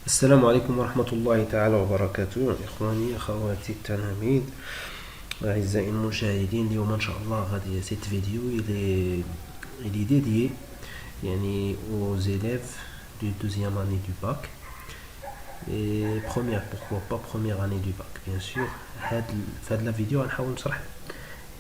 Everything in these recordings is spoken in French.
السلام عليكم ورحمة الله تعالى وبركاته. إخواني أخواتي التلاميذ أعزائي المشاهدين، اليوم إن شاء الله غادي سيت فيديو il est dédié يعني aux élèves du deuxième année du bac et première, pourquoi pas première année du bac bien sûr. في هاد la vidéo غنحاول نشرح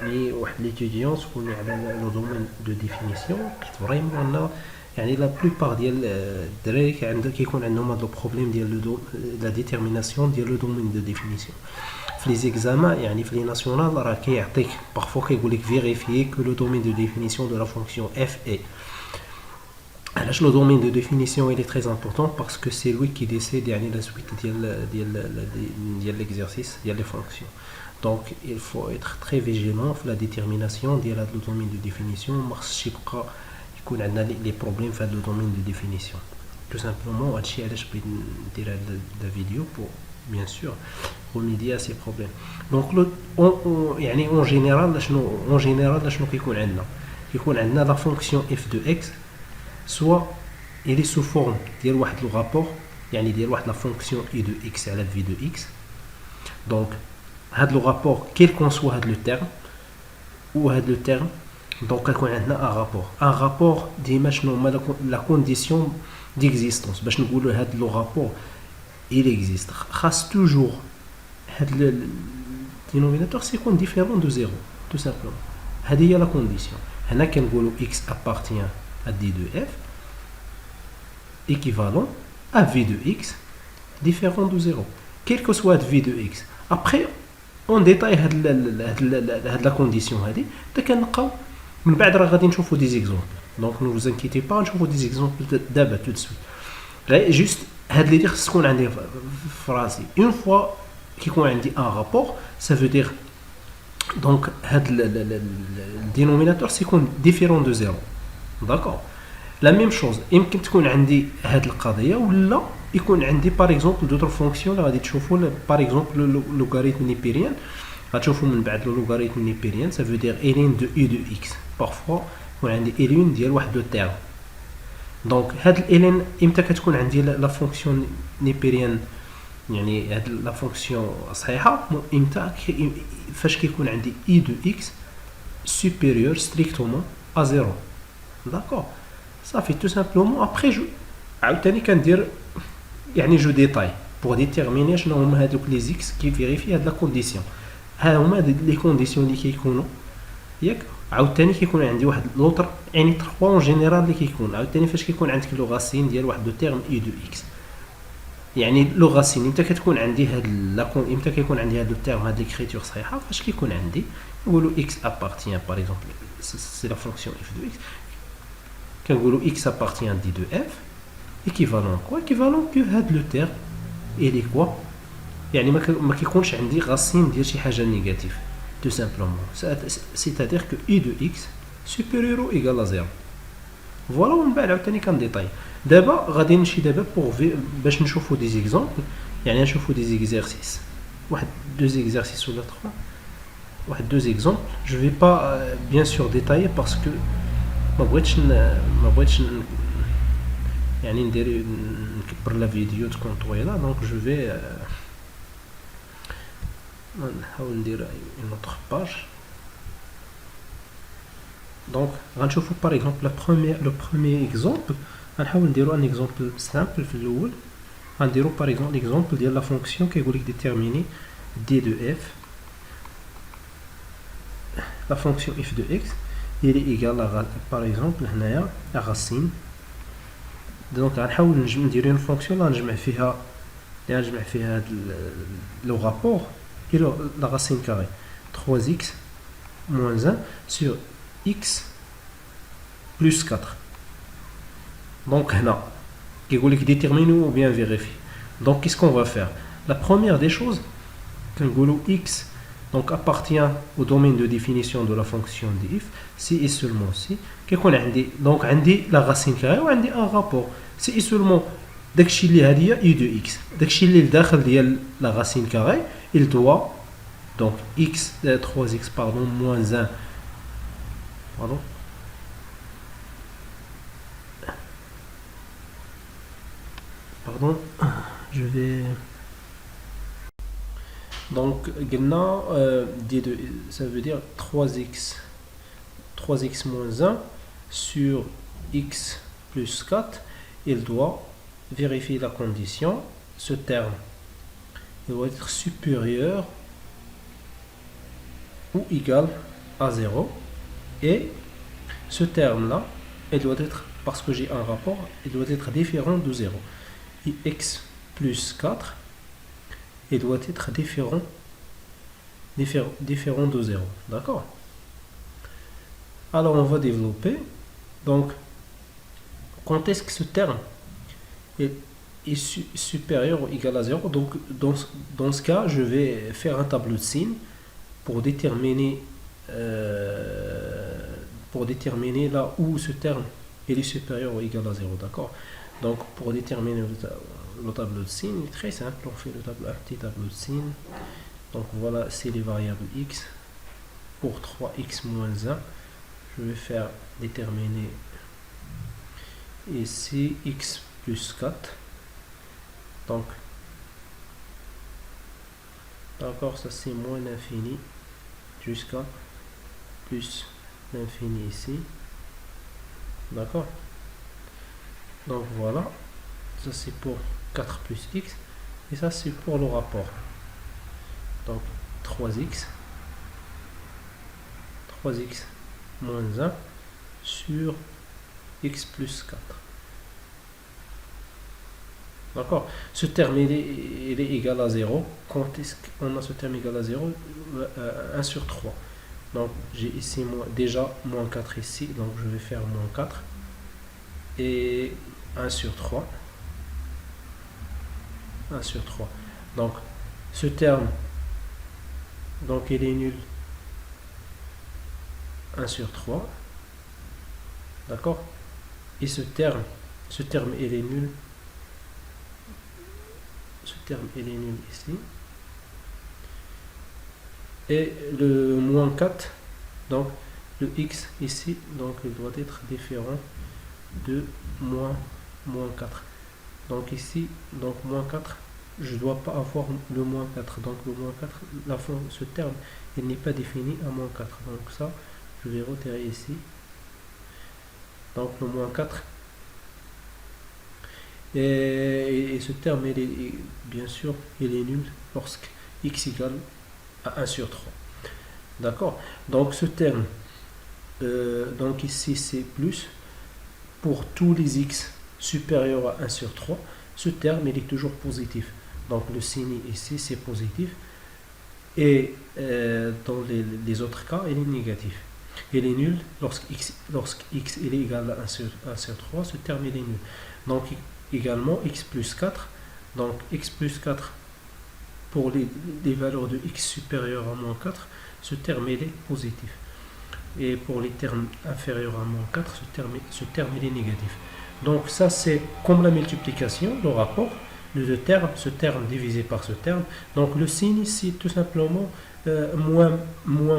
يعني واحد ليتيديون تكون على لو دومين دو ديفينيسيون حيت فريمون انا يعني لا بلوبار ديال الدراري كيكون عندهم هاد لو بروبليم ديال لا ديتيرميناسيون ديال لو دومين دو ديفينيسيون في لي زيكزامان. يعني في لي ناسيونال راه كيعطيك بارفو كيقول لك فيريفيي كو لو دومين دو ديفينيسيون دو لا فونكسيون اف اي. علاش لو دومين دو ديفينيسيون il est très important parce que c'est lui qui décide يعني la suite ديال l'exercice ديال les fonctions. Donc il faut être très vigilant في la détermination ديال هاد لو دومين دو ديفينيسيون. ما خصش يبقى يكون عندنا لي بروبليم في هاد لو دومين دو ديفينيسيون. tout simplement هادشي علاش بغيت ندير هاد لا فيديو pour bien sûr remédier à ces problèmes. Donc يعني en général شنو كيكون عندنا la fonction f de x soit il est sous forme ديال واحد لو رابور يعني ديال واحد لا فونكسيون e de x على v de x. donc هاد لو رابور quel qu'on soit هاد لو terme ou هاد لو terme donc كيكون عندنا ان رابور ديما شنو هما لا كونديسيون ديكزيستونس باش نقولوا هاد لو رابور il existe. خاص toujours هاد le dénominateur c'est différent de 0 tout simplement. هذه هي لا كونديسيون. هنا كنقولوا x appartient à d de f équivalent à v de x différent de 0 quel que soit v de x. après on détaille هاد la condition هادي حتى كنلقاو من بعد راه غادي نشوفوا دي زيكزومبل. دونك ne vous inquiétez pas نشوفوا دي زيكزومبل دابا tout de suite. juste هاد اللي خص تكون عندي في راسي une fois كيكون عندي ان رابور ça veut dire donc هاد le dénominateur سيكون différent de 0. d'accord. la même chose يمكن تكون عندي هاد القضيه ولا يكون عندي par exemple d'autres fonctions اللي غادي تشوفوا par exemple لوغاريتم نيبيريان غتشوفوا من بعد لوغاريتم نيبيريان ça veut dire ln de u de x. parfois يكون عندي ln ديال واحد دو تيرم. دونك هاد الالين امتى كتكون عندي لا فونكسيون نيبيريان يعني هاد لا فونكسيون صحيحه امتى فاش كيكون عندي e de x supérieur strictement à 0. d'accord. صافي tout simplement. après جو عاوتاني كندير يعني جو ديتاي بوغ ديتيرميني شنو هما هادوك لي زيكس كي فيريفي هاد لا كونديسيون. ها هما لي كونديسيون اللي كيكونوا ياك. عاوتاني كيكون عندي واحد لوطر يعني 3 اون جينيرال اللي كيكون عاوتاني فاش كيكون عندك لو غاسين ديال واحد دو تيرم اي دو اكس. يعني لو غاسين امتى كتكون عندي هاد لاكون امتى كيكون عندي هاد لو تيرم هاد ليكريتور صحيحه فاش كيكون عندي نقولوا اكس ابارتيان باغ اكزومبل سي لا فونكسيون اف دو اكس كنقولوا اكس ابارتيان دي دو اف ايكيفالون كوا ايكيفالون كو هاد لو تيرم الي كوا يعني ما كيكونش عندي غاسين ديال شي حاجه نيجاتيف tout simplement. c'est-à-dire que i de x supérieur ou égal à 0. voilà ومن بعد عاوتاني كنديطاي. دابا غادي نمشي دابا باش نشوفوا دي زيكزامبل يعني نشوفوا دي زيكزارسيس واحد دو زيكزارسيس ولا 3 واحد دو زيكزامبل. je vais pas bien sûr détailler parce que ما بغيتش يعني ندير نكبر لا فيديو تكون طويله. دونك je vais نحاول ندير une autre page. donc غنشوفوا par exemple le premier exemple. غنحاول نديرو un exemple simple في الاول. غنديرو par exemple l'exemple ديال la fonction كيقول لك déterminer d de f la fonction f de x il est égal à par exemple هنايا racine. donc غنحاول ندير une fonction غنجمع فيها هاد لو rapport et la racine carrée 3x moins 1 sur x plus 4. donc هنا كيقول لك déterminer ou bien vérifier. donc qu'est-ce qu'on va faire? la première des choses كنقولوا x donc appartient au domaine de définition de la fonction de f si et seulement si كيكون عندي donc عندي la racine carrée وعندي un rapport si et seulement داكشي اللي هادي هي e de x. داكشي اللي لداخل ديال la racine carrée il doit donc x 3x pardon moins 1 pardon Pardon, je vais... Donc, D2, ça veut dire 3x moins 1 sur x plus 4. Il doit vérifier la condition. Ce terme, il doit être supérieur ou égal à 0. Et ce terme-là, il doit être, parce que j'ai un rapport, il doit être différent de 0. Et x plus 4, il doit être différent de 0. D'accord? Alors, on va développer. Donc, quand est-ce que ce terme est supérieur ou égal à 0? Donc, dans ce cas, je vais faire un tableau de signes pour déterminer là où ce terme est supérieur ou égal à 0. D'accord? Donc, pour déterminer le tableau de signes, il est très simple. On fait un petit tableau de signes. Donc, voilà, c'est les variables x. Pour 3x moins 1, je vais faire déterminer ici x plus 4. Donc, d'accord, ça c'est moins l'infini jusqu'à plus l'infini ici. D'accord? Donc voilà, ça c'est pour 4 plus x, et ça c'est pour le rapport. Donc 3x moins 1 sur x plus 4. D'accord? Ce terme il est égal à 0. Quand est-ce qu'on a ce terme égal à 0? 1 sur 3. Donc j'ai ici déjà moins 4 ici, donc je vais faire moins 4. Et 1 sur 3. 1 sur 3. Donc ce terme, donc il est nul. 1 sur 3. D'accord? Et ce terme il est nul. Ce terme il est nul ici. Et le moins 4, donc le x ici, donc il doit être différent de moins 4. Donc ici, donc moins 4, je ne dois pas avoir le moins 4. Donc le moins 4, ce terme, il n'est pas défini à moins 4. Donc ça, je vais retirer ici. Donc le moins 4. Et ce terme, bien sûr, il est nul lorsque x égale à 1 sur 3. D'accord? Donc ce terme, donc ici c'est plus. Pour tous les x supérieurs à 1 sur 3, ce terme il est toujours positif. Donc le signe ici c'est positif. Et dans les autres cas, il est négatif. Il est nul lorsque x il est égal à 1 sur 3, ce terme il est nul. Donc également x plus 4. Donc x plus 4 pour les valeurs de x supérieures à moins 4, ce terme il est positif. Et pour les termes inférieurs à moins 4, ce terme il est négatif. Donc ça c'est comme la multiplication, le rapport, les deux termes, ce terme divisé par ce terme. Donc le signe ici tout simplement moins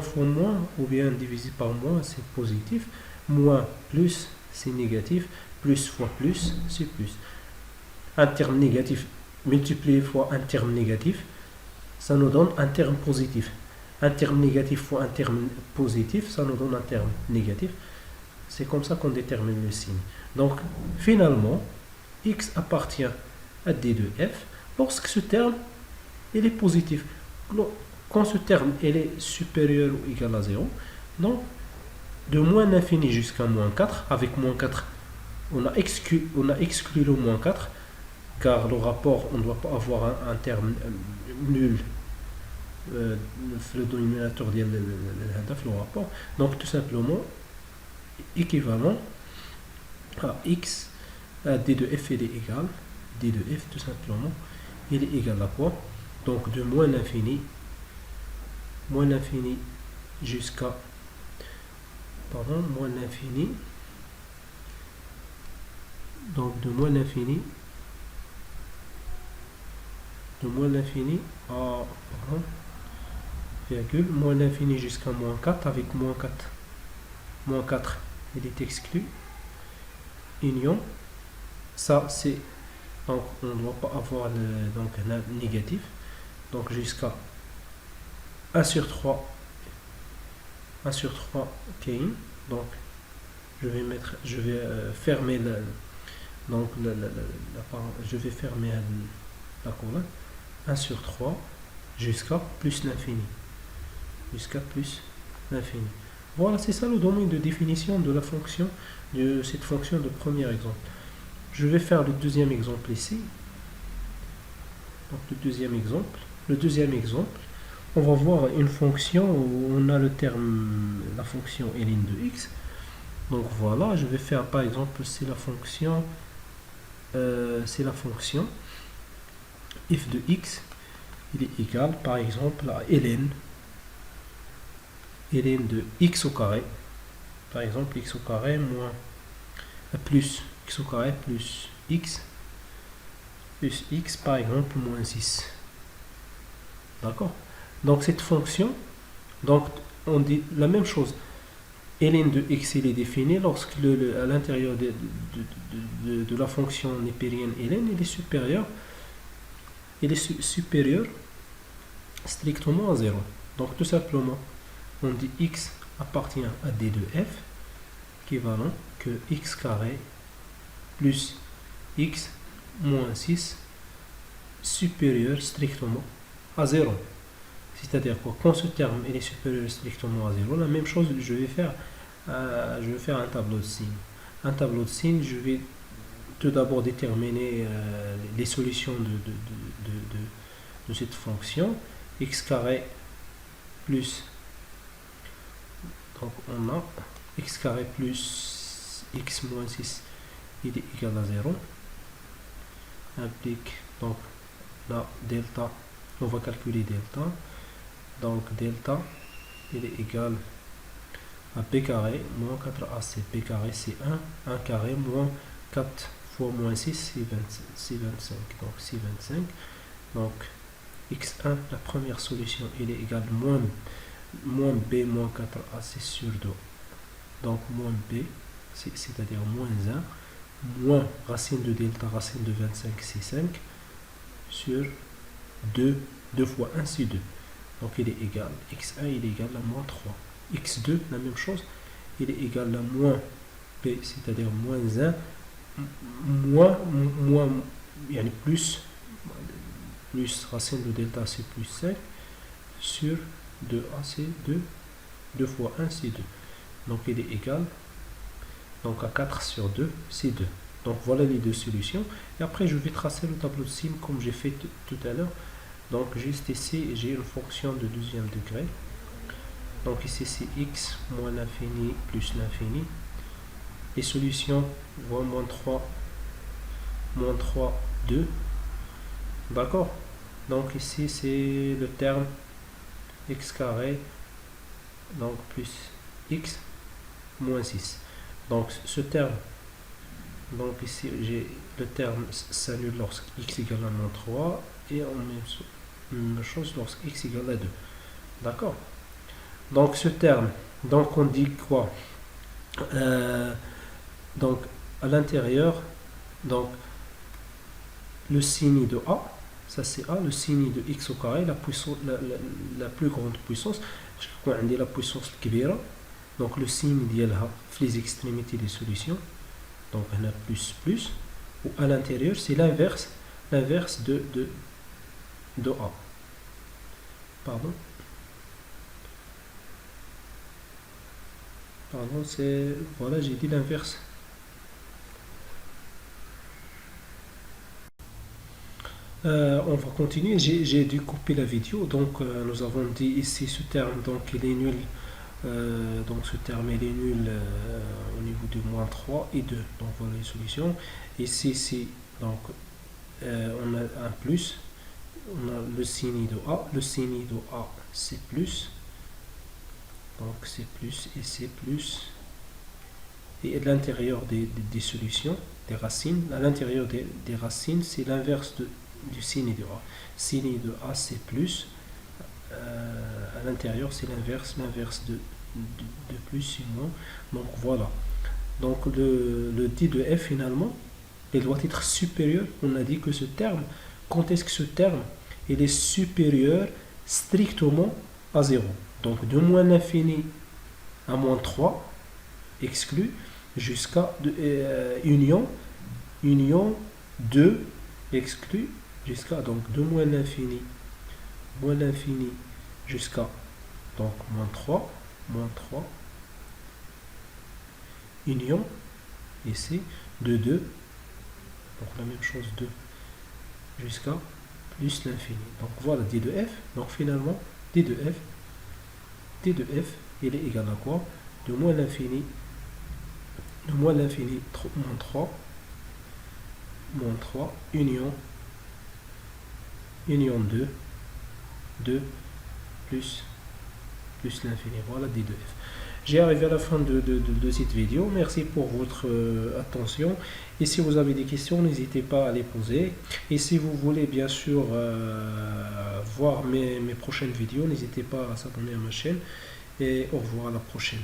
fois moins, ou bien divisé par moins c'est positif, moins plus c'est négatif, plus fois plus c'est plus. Un terme négatif multiplié fois un terme négatif, ça nous donne un terme positif. Un terme négatif fois un terme positif, ça nous donne un terme négatif. C'est comme ça qu'on détermine le signe. Donc, finalement, x appartient à d de f lorsque ce terme il est positif. Quand ce terme il est supérieur ou égal à 0, donc de moins l'infini jusqu'à moins 4, avec moins 4, on a exclu le moins 4, car le rapport, on ne doit pas avoir un terme nul. Le dénominateur de le rapport, donc tout simplement équivalent à x, à d de f il est égal, d de f tout simplement il est égal à quoi? Donc de moins l'infini jusqu'à moins l'infini, donc de moins l'infini à virgule, moins l'infini jusqu'à moins 4, avec moins 4 il est exclu, union, ça c'est Donc on ne doit pas avoir donc un négatif. Donc jusqu'à 1 sur 3, 1 sur 3 Kane. Donc je vais fermer donc je vais fermer la colonne 1 sur 3 jusqu'à plus l'infini. Jusqu'à plus l'infini. Voilà, c'est ça le domaine de définition de la fonction, de cette fonction de premier exemple. Je vais faire le deuxième exemple ici. Donc le deuxième exemple. Le deuxième exemple, on va voir une fonction où on a le terme, la fonction ln de x. Donc voilà, je vais faire par exemple, c'est la fonction f de x, il est égal par exemple à ln de x au carré, par exemple x au carré moins plus x au carré plus x par exemple moins 6. D'accord? Donc cette fonction, donc on dit la même chose. ln de x il est défini lorsque à l'intérieur de la fonction népérienne ln il est supérieur strictement à 0. Donc tout simplement on dit x appartient à d de f équivalent que x carré plus x moins 6 supérieur strictement à 0. C'est-à-dire quoi? Quand ce terme il est supérieur strictement à 0, la même chose, je vais faire un tableau de signes. Un tableau de signes, je vais tout d'abord déterminer les solutions de cette fonction. X carré plus, donc on a x carré plus x moins 6, il est égal à 0. Implique donc la delta, on va calculer delta. Donc delta il est égal à b carré moins 4ac. b carré c'est 1 carré moins 4 fois moins 6 c'est 25. Donc c'est 25. Donc x1, la première solution, il est égal moins b moins 4ac sur 2. Donc moins b, c'est-à-dire moins 1, moins racine de delta, racine de 25 c'est 5, sur 2 fois 1 c'est 2. Donc il est égal, x1 il est égal à moins 3. x2, la même chose, il est égal à moins b, c'est-à-dire moins 1, moins plus racine de delta c'est plus 5, sur 2a c'est 2 fois 1 c'est 2. Donc il est égal, donc à 4 sur 2 c'est 2. Donc voilà les deux solutions. Et après je vais tracer le tableau de signes comme j'ai fait tout à l'heure. Donc juste ici j'ai une fonction de deuxième degré. Donc ici c'est x moins l'infini plus l'infini. Les solutions vont moins 3, 2. D'accord? Donc ici c'est le terme x carré, donc plus x moins 6. Donc ce terme, donc ici j'ai le terme s'annule lorsque x égale à moins 3 et on met même chose lorsque x égale à 2. D'accord? Donc ce terme, donc on dit quoi? Donc à l'intérieur, donc le signe de a, ça c'est a, le signe de x au carré, la puissance, la plus grande puissance, je crois la puissance كبيرة. Donc le signe ديالها في les extrémités des solutions, donc on a plus, ou à l'intérieur c'est l'inverse de a. Pardon, c'est, voilà, j'ai dit l'inverse. On va continuer, j'ai dû couper la vidéo, donc nous avons dit ici ce terme, donc il est nul, donc ce terme il est nul au niveau de moins 3 et 2, donc voilà les solutions. Ici c'est, donc on a un plus, on a le signe de a, c'est plus, donc c'est plus et c'est plus, et à l'intérieur des solutions, des racines, à l'intérieur des racines c'est l'inverse du signe de a. Signe de a c'est plus, à l'intérieur c'est l'inverse de plus et moins. Donc voilà, donc le d de f finalement il doit être supérieur. On a dit que ce terme, quand est-ce que ce terme il est supérieur strictement à 0. Donc de moins l'infini à moins 3 exclu jusqu'à union 2 exclu jusqu'à donc de moins l'infini jusqu'à donc moins 3 union ici de 2 donc la même chose 2 jusqu'à plus l'infini. Donc voilà d de f. Donc finalement d de f il est égal à quoi? De moins l'infini moins 3 union 2 plus l'infini. Voilà d de f. J'ai arrivé à la fin de cette vidéo. Merci pour votre attention. Et si vous avez des questions, n'hésitez pas à les poser. Et si vous voulez bien sûr voir mes prochaines vidéos, n'hésitez pas à s'abonner à ma chaîne. Et au revoir à la prochaine.